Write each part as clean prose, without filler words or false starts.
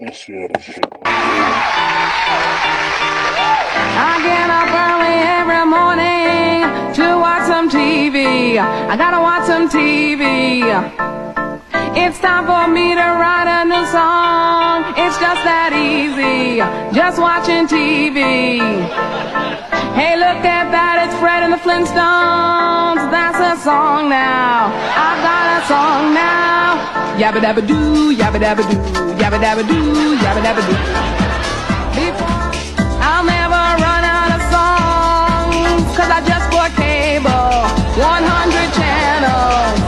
Let's see how this shit goes. I get up early every morning to watch some TV. I gotta watch some TV. It's time for me to write a new song. It's just that easy, just watching TV. Hey, look at that, it's Fred and the Flintstones. That's a song now. I've got a song now. Yabba dabba doo, yabba dabba doo, yabba dabba doo, yabba dabba doo. I'll never run out of songs, cause I just bought cable, 100 channels.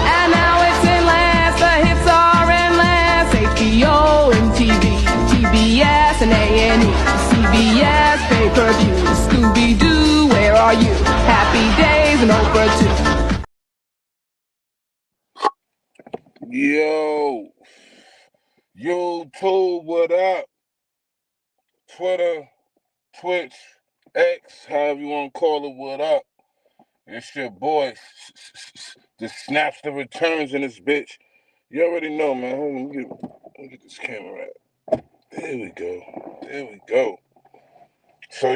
And now it's in less, the hits are in less. HBO and TV, TBS and A&E, CBS, pay-per-view, Scooby-Doo, where are you? Happy Days and Oprah too. Yo, YouTube, what up? Twitter, Twitch, X, however you want to call it, what up? It's your boy, the snaps, the returns in this bitch. You already know, man. Hold on, let me get this camera right. There we go. There we go. So,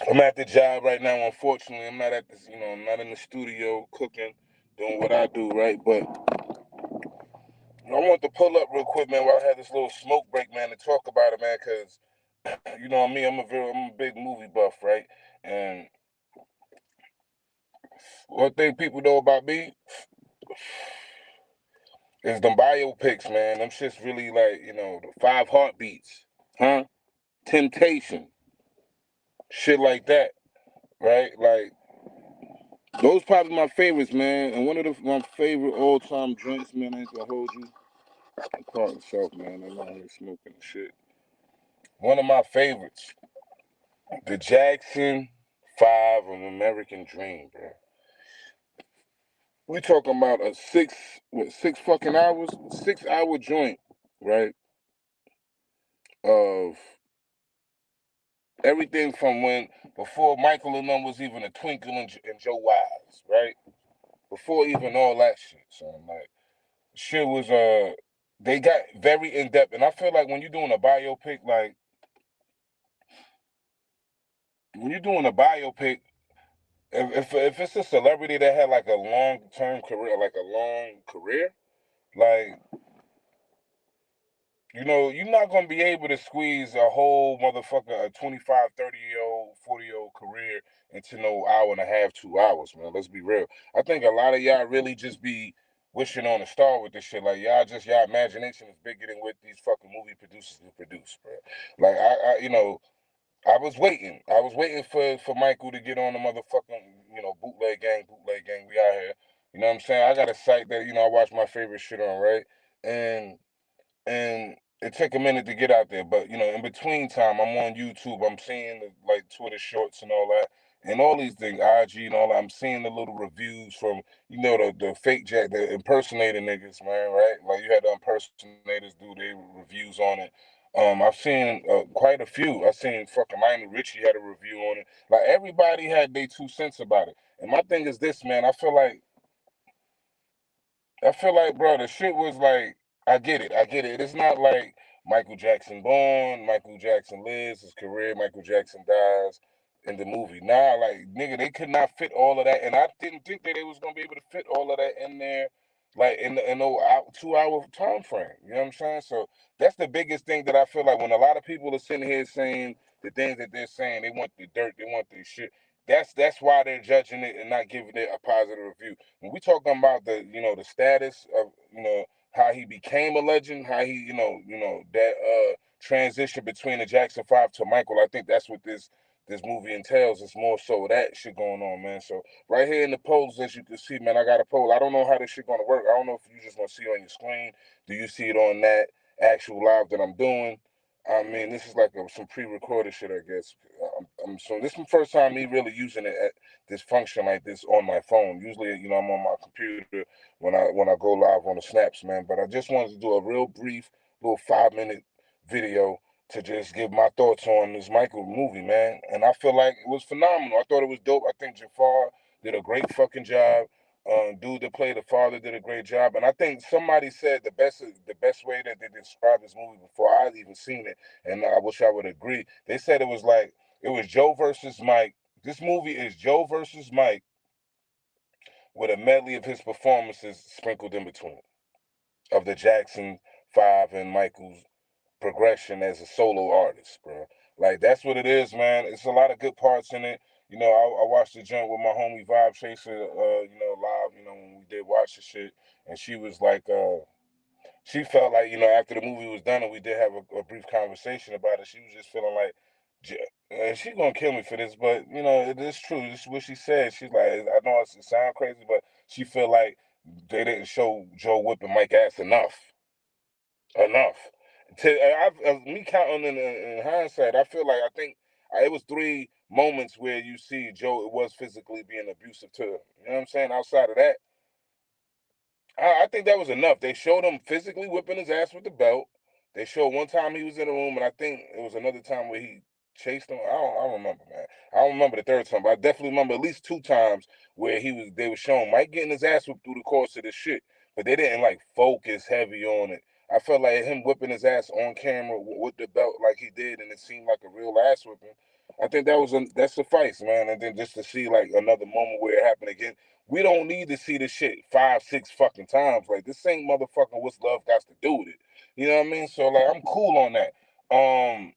I'm at the job right now. Unfortunately, I'm not at this, I'm not in the studio cooking, doing what I do, right? But I want to pull up real quick, man, while I had this little smoke break, man, to talk about it, man, because, you know me, I'm a big movie buff, right? And one thing people know about me is them biopics, man. Them shit's really like, the Five Heartbeats, huh? Temptation, shit like that, right? Like, those probably my favorites, man. And one of my favorite all-time joints, man, I ain't gonna hold you. I'm calling myself, man. I'm out here smoking and shit. One of my favorites, the Jackson 5 of American Dream, bro. We talking about a 6 fucking hours? 6 hour joint, right? Of everything from before Michael and them was even a Twinkle and Joe Wise, right? Before even all that shit. So I'm like, shit was they got very in depth, and I feel like when you're doing a biopic, like when you're doing a biopic, if it's a celebrity that had like a long term career, like a long career, like you're not gonna be able to squeeze a whole motherfucker, a 25, 30-year-old, 40-year-old career into no hour and a half, 2 hours, man. Let's be real. I think a lot of y'all really just be wishing on a star with this shit. Like y'all imagination is bigger than what these fucking movie producers can produce, bro. Like I was waiting. I was waiting for Michael to get on the motherfucking, bootleg gang, bootleg gang. We out here. You know what I'm saying? I got a site that, I watch my favorite shit on, right? And and it took a minute to get out there. But in between time, I'm on YouTube. I'm seeing the like Twitter shorts and all that, and all these things, IG and all that. I'm seeing the little reviews from the fake jack, the impersonator niggas, man. Right? Like you had the impersonators do their reviews on it. I've seen quite a few. I've seen fucking Lionel Richie had a review on it. Like everybody had their 2 cents about it. And my thing is this, man. I feel like, bro, the shit was like, I get it. I get it. It's not like Michael Jackson born, Michael Jackson lives his career, Michael Jackson dies in the movie. Nah, like, nigga, they could not fit all of that. And I didn't think that they was going to be able to fit all of that in there, like, in the 2 hour time frame. You know what I'm saying? So that's the biggest thing that I feel like when a lot of people are sitting here saying the things that they're saying, they want the dirt, they want the shit. That's why they're judging it and not giving it a positive review. When we talking about the status of how he became a legend, how he that transition between the Jackson 5 to Michael, I think that's what this movie entails. It's more so that shit going on, man. So right here in the polls, as you can see, man, I got a poll. I don't know how this shit gonna work. I don't know if you just gonna see it on your screen. Do you see it on that actual live that I'm doing? I mean, this is like some pre-recorded shit, I guess. So this is the first time me really using it at this function like this on my phone. Usually, I'm on my computer when I go live on the snaps, man. But I just wanted to do a real brief little 5 minute video to just give my thoughts on this Michael movie, man. And I feel like it was phenomenal. I thought it was dope. I think Jafar did a great fucking job. dude that played the father did a great job, and I think somebody said the best way that they described this movie before I'd even seen it, and I wish I would agree. They said it was Joe versus Mike. This movie is Joe versus Mike with a medley of his performances sprinkled in between, of the Jackson 5 and Michael's progression as a solo artist, bro. Like, that's what it is, man. It's a lot of good parts in it. You know, I watched the joint with my homie Vibe Chaser, live, when we did watch the shit. And she was like, she felt like, after the movie was done and we did have a brief conversation about it, she was just feeling like, and she's gonna kill me for this, but, it is true. This is what she said. She's like, I know it sounds crazy, but she feel like they didn't show Joe whipping Mike ass enough. Me counting in hindsight, I feel like I think it was 3 moments where you see Joe was physically being abusive to him. You know what I'm saying? Outside of that, I think that was enough. They showed him physically whipping his ass with the belt. They showed one time he was in the room, and I think it was another time where he chased him. I don't remember, man. I don't remember the third time, but I definitely remember at least 2 times where they were showing Mike getting his ass whipped through the course of this shit, but they didn't like focus heavy on it. I felt like him whipping his ass on camera with the belt like he did, and it seemed like a real ass whipping. I think that suffice, man. And then just to see like another moment where it happened again. We don't need to see this shit 5, 6 fucking times. Like, this ain't motherfucking What's Love Got to Do with it. You know what I mean? So like, I'm cool on that. I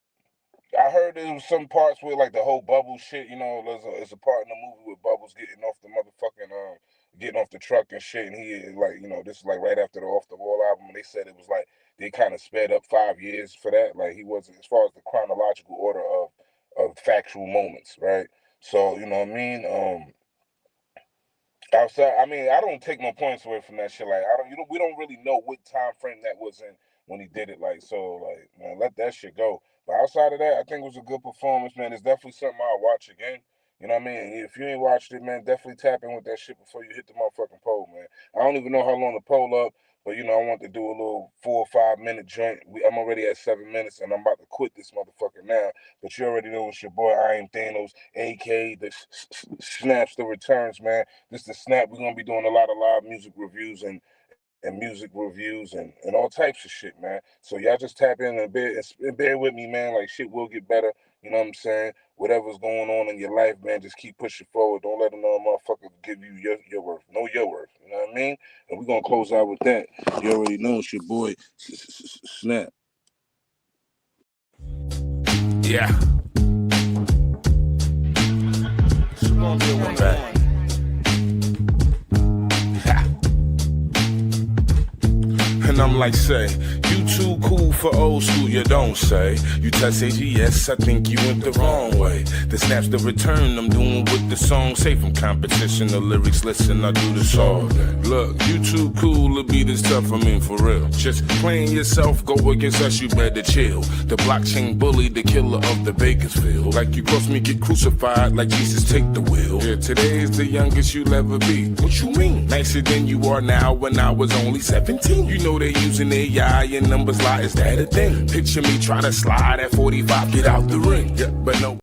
heard there was some parts where like the whole Bubbles shit, there's a part in the movie with Bubbles getting off the motherfucking getting off the truck and shit, and he like, this is like right after the Off the Wall album, and they said it was like they kind of sped up 5 years for that. Like, he wasn't, as far as the chronological order of factual moments, right? So, you know what I mean? Outside, I mean, I don't take no points away from that shit. Like, we don't really know what time frame that was in when he did it. Like, so, like, man, let that shit go. But outside of that, I think it was a good performance, man. It's definitely something I'll watch again. You know what I mean? If you ain't watched it, man, definitely tap in with that shit before you hit the motherfucking poll, man. I don't even know how long the poll up, but, I want to do a little 4 or 5 minute joint. I'm already at 7 minutes, and I'm about to quit this motherfucker now. But you already know it's your boy, I Am Thanos, a.k.a. the Snaps the Returns, man. This the Snap. We're going to be doing a lot of live music reviews and music reviews and all types of shit, man. So y'all just tap in and bear with me, man. Like, shit will get better. You know what I'm saying? Whatever's going on in your life, man, just keep pushing forward. Don't let another motherfucker give you your worth. Know your worth. You know what I mean? And we're going to close out with that. You already know it's your boy, Snap. Yeah. It's gonna be a one back. And I'm like, say, you too cool for old school, you don't say. You touch AGS, I think you went the wrong way. The Snaps the Return, I'm doing what the song say. From competition to lyrics, listen, I do this all day. Look, you too cool to be this tough, I mean for real. Just playing yourself, go against us, you better chill. The blockchain bully, the killer of the Bakersfield. Like you cross me, get crucified, like Jesus take the wheel. Yeah, today is the youngest you'll ever be. What you mean? Nicer than you are now when I was only 17. You know they using AI and numbers lie, is that a thing? Picture me try to slide at 45, get out the ring. Yeah, but no.